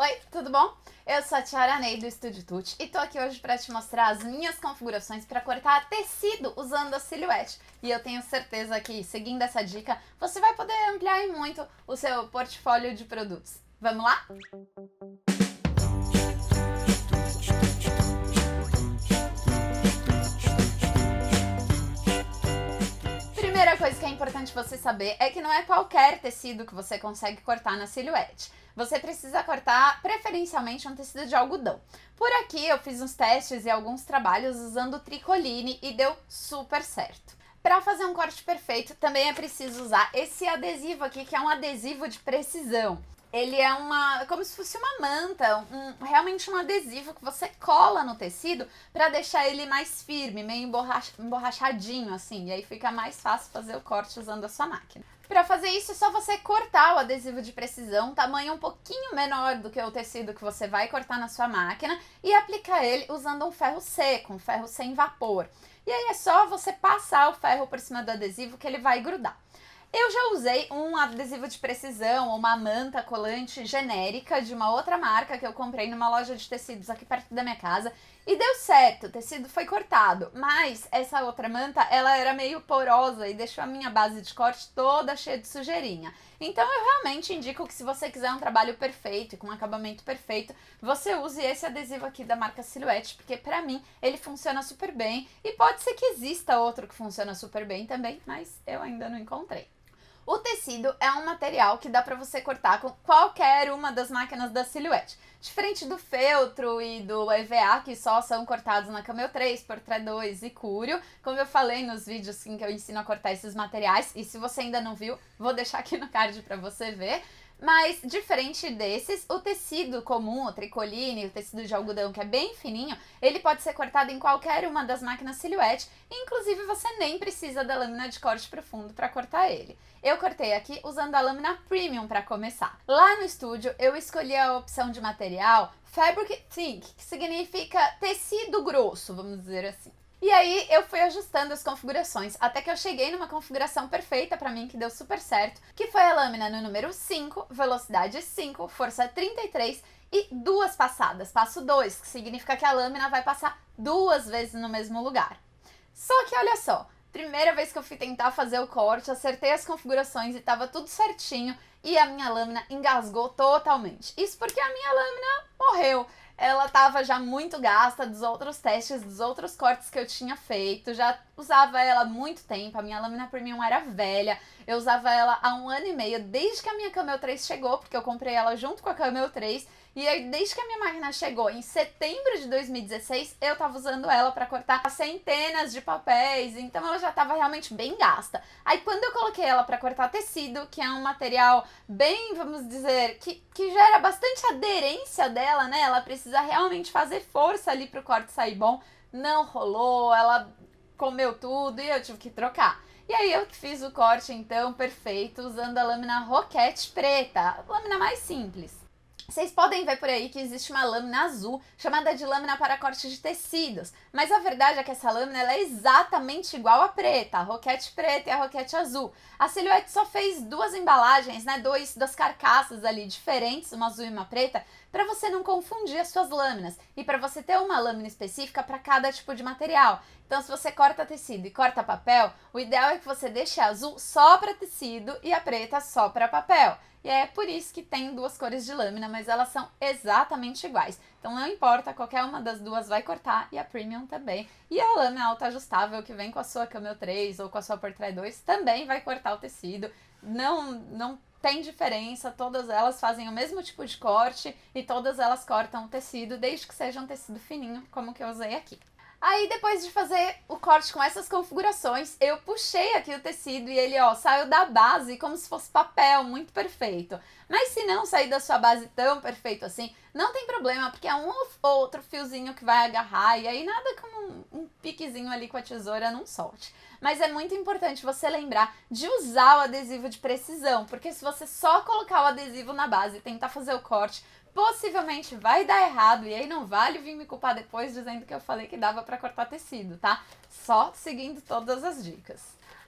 Oi, tudo bom? Eu sou a Tiara Ney do Estúdio Tutti e tô aqui hoje para te mostrar as minhas configurações para cortar tecido usando a Silhouette. E eu tenho certeza que, seguindo essa dica, você vai poder ampliar e muito o seu portfólio de produtos. Vamos lá? Primeira coisa que é importante você saber é que não é qualquer tecido que você consegue cortar na Silhouette. Você precisa cortar preferencialmente um tecido de algodão. Por aqui eu fiz uns testes e alguns trabalhos usando tricoline e deu super certo. Para fazer um corte perfeito também é preciso usar esse adesivo aqui, que é um adesivo de precisão. Ele é como se fosse uma manta, realmente um adesivo que você cola no tecido para deixar ele mais firme, meio emborrachadinho assim, e aí fica mais fácil fazer o corte usando a sua máquina. Para fazer isso é só você cortar o adesivo de precisão, tamanho um pouquinho menor do que o tecido que você vai cortar na sua máquina, e aplicar ele usando um ferro seco, um ferro sem vapor. E aí é só você passar o ferro por cima do adesivo que ele vai grudar. Eu já usei um adesivo de precisão, uma manta colante genérica de uma outra marca que eu comprei numa loja de tecidos aqui perto da minha casa e deu certo, o tecido foi cortado, mas essa outra manta, ela era meio porosa e deixou a minha base de corte toda cheia de sujeirinha. Então eu realmente indico que se você quiser um trabalho perfeito e com um acabamento perfeito, você use esse adesivo aqui da marca Silhouette, porque pra mim ele funciona super bem e pode ser que exista outro que funciona super bem também, mas eu ainda não encontrei. O tecido é um material que dá para você cortar com qualquer uma das máquinas da Silhouette. Diferente do feltro e do EVA, que só são cortados na Camel 3, Portrait 2 e Curio, como eu falei nos vídeos em que eu ensino a cortar esses materiais, e se você ainda não viu, vou deixar aqui no card para você ver. Mas, diferente desses, o tecido comum, o tricoline, o tecido de algodão, que é bem fininho, ele pode ser cortado em qualquer uma das máquinas Silhouette, e inclusive você nem precisa da lâmina de corte profundo para cortar ele. Eu cortei aqui usando a lâmina Premium para começar. Lá no estúdio, eu escolhi a opção de material Fabric Thick, que significa tecido grosso, vamos dizer assim. E aí eu fui ajustando as configurações, até que eu cheguei numa configuração perfeita pra mim, que deu super certo, que foi a lâmina no número 5, velocidade 5, força 33 e 2 passadas, passo 2, que significa que a lâmina vai passar 2 vezes no mesmo lugar. Só que olha só, primeira vez que eu fui tentar fazer o corte, acertei as configurações e tava tudo certinho e a minha lâmina engasgou totalmente. Isso porque a minha lâmina morreu. Ela tava já muito gasta dos outros testes, dos outros cortes que eu tinha feito, já usava ela há muito tempo, a minha lâmina Premium era velha, eu usava ela há 1 ano e meio, desde que a minha Camel 3 chegou, porque eu comprei ela junto com a Camel 3, e aí desde que a minha máquina chegou em setembro de 2016, eu tava usando ela para cortar centenas de papéis, então ela já tava realmente bem gasta. Aí quando eu coloquei ela para cortar tecido, que é um material bem, vamos dizer, que gera bastante aderência dela, né, ela precisa realmente fazer força ali pro corte sair bom, não rolou, ela comeu tudo e eu tive que trocar. E aí eu fiz o corte então perfeito usando a lâmina Roquette preta, a lâmina mais simples. Vocês podem ver por aí que existe uma lâmina azul chamada de lâmina para corte de tecidos, mas a verdade é que essa lâmina ela é exatamente igual à preta, a Roquette preta e a Roquette azul. A Silhouette só fez duas embalagens, né, duas carcaças ali diferentes, uma azul e uma preta, para você não confundir as suas lâminas e para você ter uma lâmina específica para cada tipo de material. Então, se você corta tecido e corta papel, o ideal é que você deixe a azul só para tecido e a preta só para papel. E é por isso que tem duas cores de lâmina, mas elas são exatamente iguais. Então não importa, qualquer uma das duas vai cortar, e a Premium também. E a lâmina alta ajustável que vem com a sua Camel 3 ou com a sua Portrait 2 também vai cortar o tecido. Não tem diferença, todas elas fazem o mesmo tipo de corte e todas elas cortam o tecido, desde que seja um tecido fininho, como o que eu usei aqui. Aí depois de fazer o corte com essas configurações, eu puxei aqui o tecido e ele, ó, saiu da base como se fosse papel, muito perfeito. Mas se não sair da sua base tão perfeito assim, não tem problema, porque é um ou outro fiozinho que vai agarrar e aí nada como um piquezinho ali com a tesoura não solte. Mas é muito importante você lembrar de usar o adesivo de precisão, porque se você só colocar o adesivo na base e tentar fazer o corte, possivelmente vai dar errado, e aí não vale vir me culpar depois dizendo que eu falei que dava pra cortar tecido, tá? Só seguindo todas as dicas.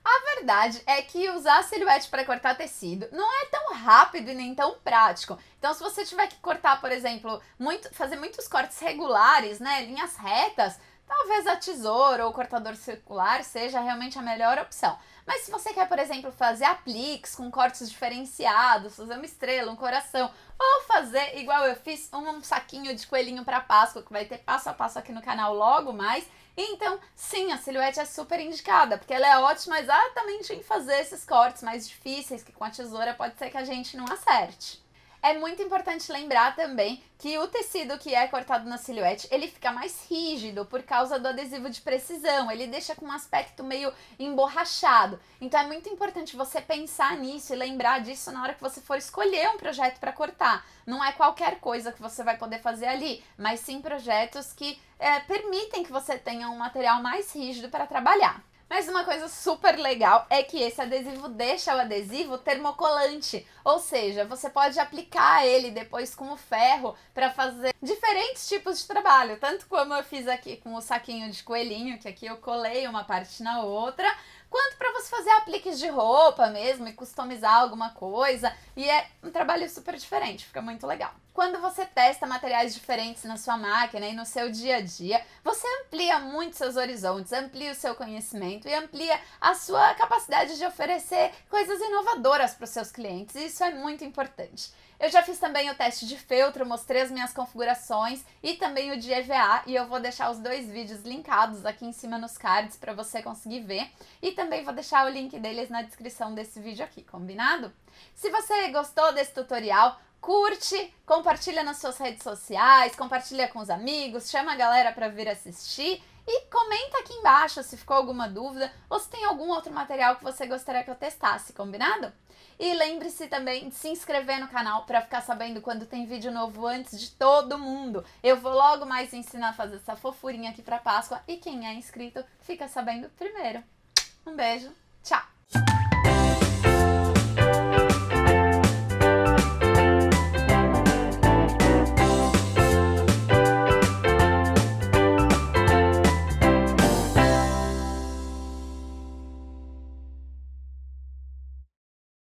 A verdade é que usar a silhuete para cortar tecido não é tão rápido e nem tão prático. Então, se você tiver que cortar, por exemplo, fazer muitos cortes regulares, né, linhas retas, talvez a tesoura ou o cortador circular seja realmente a melhor opção. Mas se você quer, por exemplo, fazer apliques com cortes diferenciados, fazer uma estrela, um coração, ou fazer, igual eu fiz, um saquinho de coelhinho para Páscoa, que vai ter passo a passo aqui no canal logo mais, então, sim, a silhuete é super indicada, porque ela é ótima exatamente em fazer esses cortes mais difíceis, que com a tesoura pode ser que a gente não acerte. É muito importante lembrar também que o tecido que é cortado na silhuete, ele fica mais rígido por causa do adesivo de precisão, ele deixa com um aspecto meio emborrachado. Então é muito importante você pensar nisso e lembrar disso na hora que você for escolher um projeto para cortar. Não é qualquer coisa que você vai poder fazer ali, mas sim projetos que permitem que você tenha um material mais rígido para trabalhar. Mas uma coisa super legal é que esse adesivo deixa o adesivo termocolante, ou seja, você pode aplicar ele depois com o ferro para fazer diferentes tipos de trabalho, tanto como eu fiz aqui com o saquinho de coelhinho, que aqui eu colei uma parte na outra, quanto para você fazer apliques de roupa mesmo e customizar alguma coisa, e é um trabalho super diferente, fica muito legal. Quando você testa materiais diferentes na sua máquina e no seu dia a dia, você amplia muito seus horizontes, amplia o seu conhecimento e amplia a sua capacidade de oferecer coisas inovadoras para os seus clientes, e isso é muito importante. Eu já fiz também o teste de feltro, mostrei as minhas configurações e também o de EVA, e eu vou deixar os dois vídeos linkados aqui em cima nos cards para você conseguir ver, e também vou deixar o link deles na descrição desse vídeo aqui, combinado? Se você gostou desse tutorial, curte, compartilha nas suas redes sociais, compartilha com os amigos, chama a galera para vir assistir e comenta aqui embaixo se ficou alguma dúvida ou se tem algum outro material que você gostaria que eu testasse, combinado? E lembre-se também de se inscrever no canal para ficar sabendo quando tem vídeo novo antes de todo mundo. Eu vou logo mais ensinar a fazer essa fofurinha aqui para Páscoa e quem é inscrito fica sabendo primeiro. Um beijo, tchau!